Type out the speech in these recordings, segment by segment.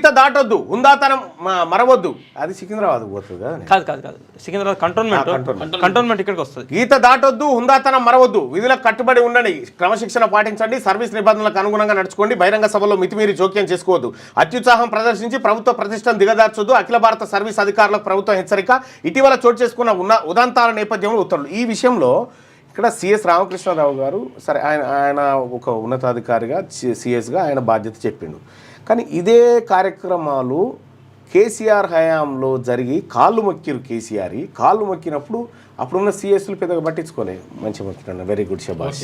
గీత దాటొద్దు, హుందాతనం మరవద్దు. అది సికింద్రాబాద్ పోతుంది కదా? కాదు సికింద్రాబాద్ కంటోన్మెంట్ ఇక్కడికి వస్తుంది. గీత దాటొద్దు, హుందాతనం మరవద్దు, విధులకు కట్టుబడి ఉండండి, క్రమశిక్షణ పాటించండి, సర్వీస్ నిబంధనలకు అనుగుణంగా నడుచుకోండి, బహిరంగ సభలో మితిమీరి జోక్యం చేసుకోవద్దు, అత్యుత్సాహం ప్రదర్శించి ప్రభుత్వ ప్రతిష్టను దిగదార్చొద్దు, అఖిల భారత సర్వీస్ అధికారులకు ప్రభుత్వం హెచ్చరిక. ఇటీవల చోటు చేసుకున్న ఉదంతాల నేపథ్యంలో ఉత్తర్వులు. ఈ విషయంలో ఇక్కడ సిఎస్ రామకృష్ణారావు గారు సరే ఆయన ఒక ఉన్నతాధికారిగా సిఎస్గా ఆయన బాధ్యత చెప్పిండు. కానీ ఇదే కార్యక్రమాలు కేసీఆర్ హయాంలో జరిగి కాళ్ళు మొక్కిరు. కాళ్ళు మొక్కినప్పుడు అప్పుడున్న సిఎస్లు పెద్దగా పట్టించుకోలే, మంచి మొక్కిన వెరీ గుడ్ షబాష్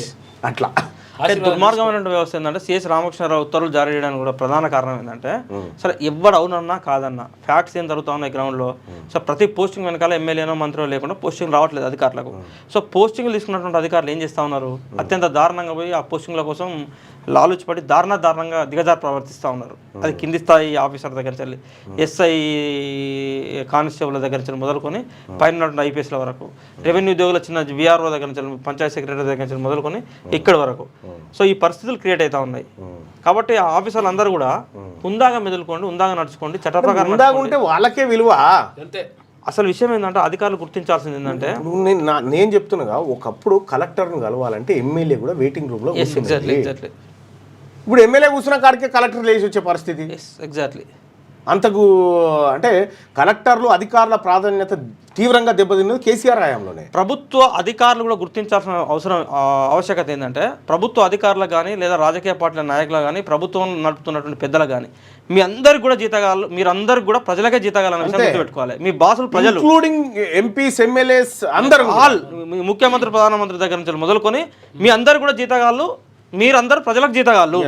అట్లా. అంటే దుర్మార్గమైన వ్యవస్థ ఏంటంటే సిఎస్ రామకృష్ణారావు ఉత్తర్వులు జారీ చేయడానికి కూడా ప్రధాన కారణం ఏంటంటే సరే ఎవడు అవునన్నా కాదన్నా ఫ్యాక్ట్స్ ఏం జరుగుతా ఉన్నాయి గ్రౌండ్లో. సో ప్రతి పోస్టింగ్ వెనకాల ఎమ్మెల్యేనో మంత్రో లేకుండా పోస్టింగ్ రావట్లేదు అధికారులకు. సో పోస్టింగ్లు తీసుకున్నటువంటి అధికారులు ఏం చేస్తూ ఉన్నారు, అత్యంత దారుణంగా పోయి ఆ పోస్టింగ్ల కోసం లాలుచిపడి దారుణంగా దిగజారు ప్రవర్తిస్తూ ఉన్నారు. అది కింది స్థాయి ఆఫీసర్ దగ్గర నుంచి ఎస్ఐ కానిస్టేబుల్ దగ్గర నుంచి మొదలుకొని పైన ఐపీఎస్ల వరకు, రెవెన్యూ ఉద్యోగుల చిన్న విఆర్ఓ దగ్గర నుంచి, పంచాయత్ సెక్రటరీ దగ్గర నుంచి మొదలుకొని ఇక్కడి వరకు. సో ఈ పరిస్థితులు క్రియేట్ అవుతా ఉన్నాయి. కాబట్టి ఆ ఆఫీసర్లు అందరూ కూడా హుందాగా మెదులుకోండి, హుందాగా నడుచుకోండి, చట్ట ప్రకారం ఉంటే వాళ్ళకే విలువ. అసలు విషయం ఏంటంటే అధికారులు గుర్తించాల్సింది ఏంటంటే నేను చెప్తున్నా, ఒకప్పుడు కలెక్టర్ను కలవాలంటే ఎమ్మెల్యే కూడా వెయిటింగ్ రూమ్లో ఎగ్జాక్ట్లీ. ఇప్పుడు ఎమ్మెల్యే కూర్చున్న కాడికే కలెక్టర్ లేచి వచ్చే పరిస్థితి. ఎగ్జాక్ట్లీ. అంతకు అంటే కలెక్టర్లు అధికారుల ప్రాధాన్యత తీవ్రంగా దెబ్బతిన్నది కేసీఆర్ హయాంలోనే. ప్రభుత్వ అధికారులు కూడా గుర్తించాల్సిన ఆవశ్యకత ఏంటంటే ప్రభుత్వ అధికారులకు కానీ లేదా రాజకీయ పార్టీల నాయకులు కానీ ప్రభుత్వం నడుపుతున్నటువంటి పెద్దలు కానీ మీ అందరికి కూడా జీతగాళ్ళు, మీరందరికి కూడా ప్రజలకే జీతగాలని విషయం గుర్తుపెట్టుకోవాలి. మీ బాసులు ప్రజలు, ఇంక్లూడింగ్ ఎంపీస్, ఎమ్మెల్యేస్ అందరూ, ఆల్ ముఖ్యమంత్రి ప్రధానమంత్రి దగ్గర నుంచి మొదలుకొని మీ అందరు కూడా జీతగాళ్ళు, మీరందరూ ప్రజలకు జీతగాళ్ళు.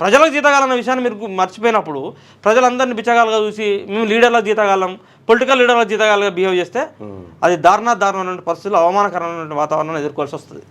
ప్రజలకు జీతగాలన్న విషయాన్ని మీరు మర్చిపోయినప్పుడు ప్రజలందరినీ బిచ్చగాలుగా చూసి మేము లీడర్లకు జీతగాలం, పొలిటికల్ లీడర్లకు జీతగాలుగా బిహేవ్ చేస్తే అది దారుణమైన పరిస్థితులు, అవమానకరమైన వాతావరణాన్ని ఎదుర్కోవాల్సి వస్తుంది.